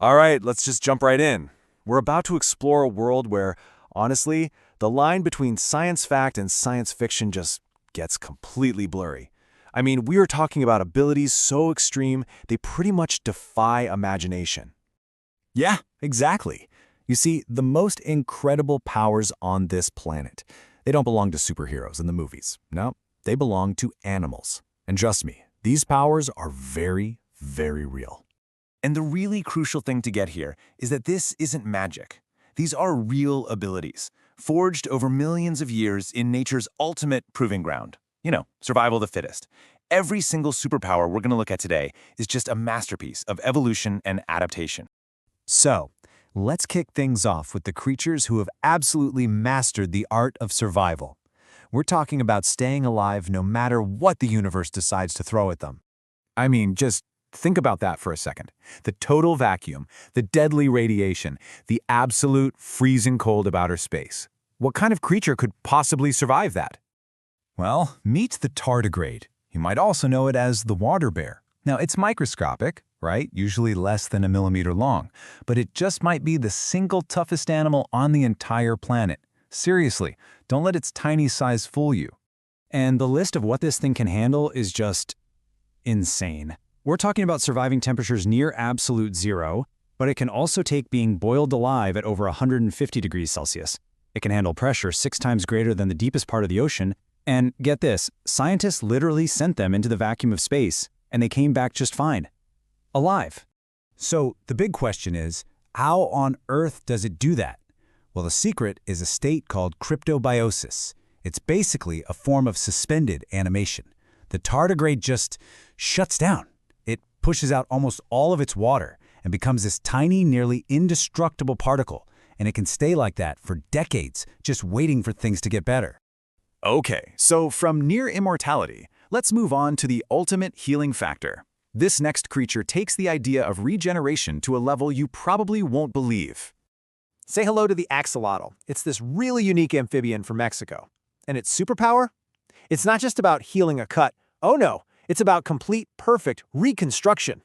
All right, let's just jump right in. We're about to explore a world where, honestly, the line between science fact and science fiction just gets completely blurry. I mean, we are talking about abilities so extreme, they pretty much defy imagination. Yeah, exactly. You see, the most incredible powers on this planet, they don't belong to superheroes in the movies. No, they belong to animals. And trust me, these powers are very, very real. And the really crucial thing to get here is that this isn't magic. These are real abilities, forged over millions of years in nature's ultimate proving ground. Survival of the fittest. Every single superpower we're going to look at today is just a masterpiece of evolution and adaptation. So, let's kick things off with the creatures who have absolutely mastered the art of survival. We're talking about staying alive no matter what the universe decides to throw at them. I mean, just think about that for a second. The total vacuum, the deadly radiation, the absolute freezing cold of outer space. What kind of creature could possibly survive that? Well, meet the tardigrade. You might also know it as the water bear. Now, it's microscopic, right? Usually less than a millimeter long, but it just might be the single toughest animal on the entire planet. Seriously, don't let its tiny size fool you. And the list of what this thing can handle is just insane. We're talking about surviving temperatures near absolute zero, but it can also take being boiled alive at over 150 degrees Celsius. It can handle pressure 6 times greater than the deepest part of the ocean. And get this, scientists literally sent them into the vacuum of space, and they came back just fine. Alive. So the big question is, how on earth does it do that? Well, the secret is a state called cryptobiosis. It's basically a form of suspended animation. The tardigrade just shuts down. It pushes out almost all of its water and becomes this tiny, nearly indestructible particle, and it can stay like that for decades, just waiting for things to get better. Okay, so from near immortality, let's move on to the ultimate healing factor. This next creature takes the idea of regeneration to a level you probably won't believe. Say hello to the axolotl. It's this really unique amphibian from Mexico. And its superpower? It's not just about healing a cut. Oh no, it's about complete, perfect reconstruction.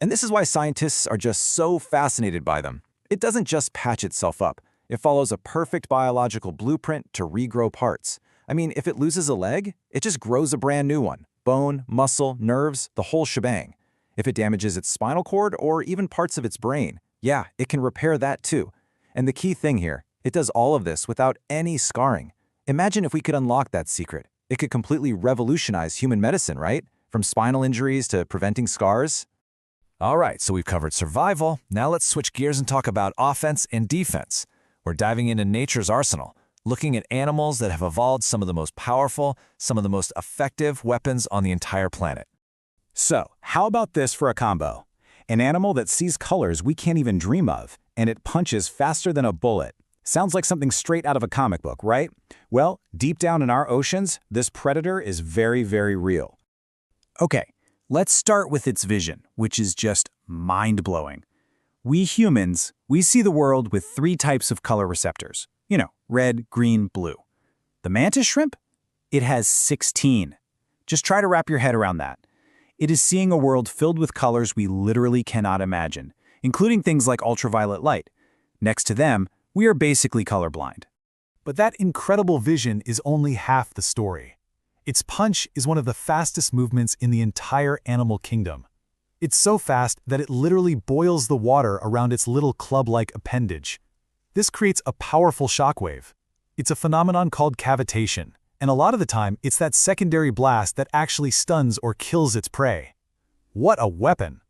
And this is why scientists are just so fascinated by them. It doesn't just patch itself up. It follows a perfect biological blueprint to regrow parts. I mean, if it loses a leg, it just grows a brand new one. Bone, muscle, nerves, the whole shebang. If it damages its spinal cord or even parts of its brain, yeah, it can repair that too. And the key thing here, it does all of this without any scarring. Imagine if we could unlock that secret. It could completely revolutionize human medicine, right? From spinal injuries to preventing scars. All right, so we've covered survival. Now let's switch gears and talk about offense and defense. We're diving into nature's arsenal, looking at animals that have evolved some of the most powerful, some of the most effective weapons on the entire planet. So, how about this for a combo? An animal that sees colors we can't even dream of, and it punches faster than a bullet. Sounds like something straight out of a comic book, right? Well, deep down in our oceans, this predator is very, very real. Okay, let's start with its vision, which is just mind-blowing. We humans, we see the world with 3 types of color receptors. Red, green, blue. The mantis shrimp? It has 16. Just try to wrap your head around that. It is seeing a world filled with colors we literally cannot imagine, including things like ultraviolet light. Next to them, we are basically colorblind. But that incredible vision is only half the story. Its punch is one of the fastest movements in the entire animal kingdom. It's so fast that it literally boils the water around its little club-like appendage. This creates a powerful shockwave. It's a phenomenon called cavitation, and a lot of the time it's that secondary blast that actually stuns or kills its prey. What a weapon!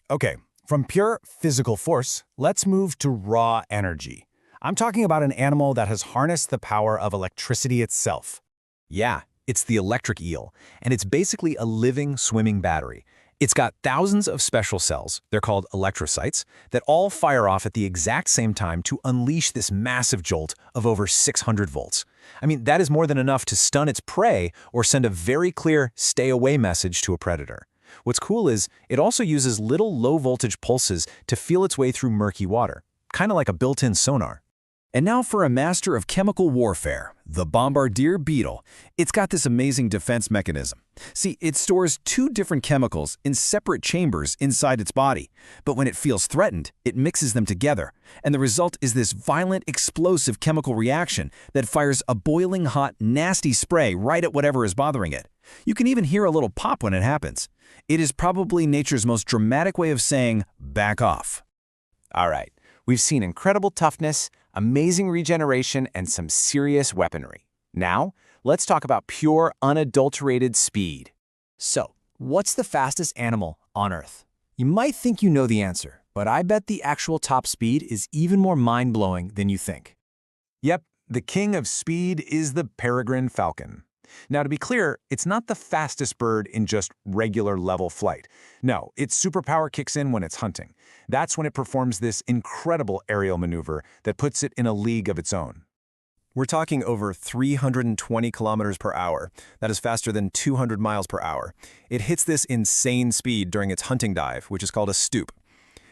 Okay, from pure physical force, let's move to raw energy. I'm talking about an animal that has harnessed the power of electricity itself. Yeah, it's the electric eel, and it's basically a living, swimming battery. It's got thousands of special cells, they're called electrocytes, that all fire off at the exact same time to unleash this massive jolt of over 600 volts. I mean, that is more than enough to stun its prey or send a very clear stay away message to a predator. What's cool is it also uses little low-voltage pulses to feel its way through murky water, kind of like a built-in sonar. And now for a master of chemical warfare, the bombardier beetle. It's got this amazing defense mechanism. See, it stores two different chemicals in separate chambers inside its body, but when it feels threatened, it mixes them together, and the result is this violent, explosive chemical reaction that fires a boiling hot, nasty spray right at whatever is bothering it. You can even hear a little pop when it happens. It is probably nature's most dramatic way of saying, back off. All right, we've seen incredible toughness, amazing regeneration, and some serious weaponry. Now, let's talk about pure, unadulterated speed. So, what's the fastest animal on Earth? You might think you know the answer, but I bet the actual top speed is even more mind-blowing than you think. Yep, the king of speed is the peregrine falcon. Now, to be clear, it's not the fastest bird in just regular level flight. No, its superpower kicks in when it's hunting. That's when it performs this incredible aerial maneuver that puts it in a league of its own. We're talking over 320 kilometers per hour. That is faster than 200 miles per hour. It hits this insane speed during its hunting dive, which is called a stoop.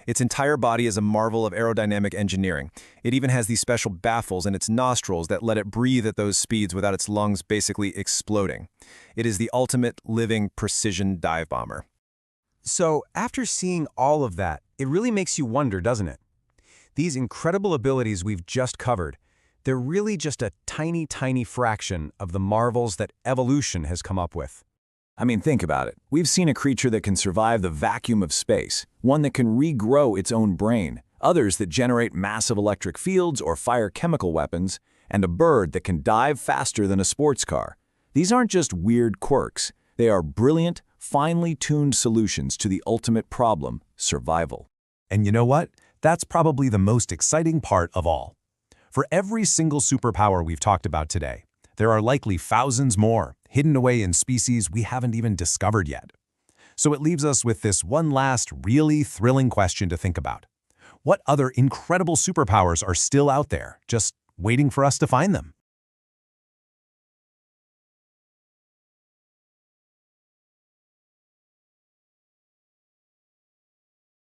Its entire body is a marvel of aerodynamic engineering. It even has these special baffles in its nostrils that let it breathe at those speeds without its lungs basically exploding. It is the ultimate living precision dive bomber. So, after seeing all of that, it really makes you wonder, doesn't it? These incredible abilities we've just covered, they're really just a tiny, tiny fraction of the marvels that evolution has come up with. I mean, think about it. We've seen a creature that can survive the vacuum of space, one that can regrow its own brain, others that generate massive electric fields or fire chemical weapons, and a bird that can dive faster than a sports car. These aren't just weird quirks. They are brilliant, finely tuned solutions to the ultimate problem, survival. And you know what? That's probably the most exciting part of all. For every single superpower we've talked about today, there are likely thousands more, hidden away in species we haven't even discovered yet. So it leaves us with this one last really thrilling question to think about. What other incredible superpowers are still out there, just waiting for us to find them?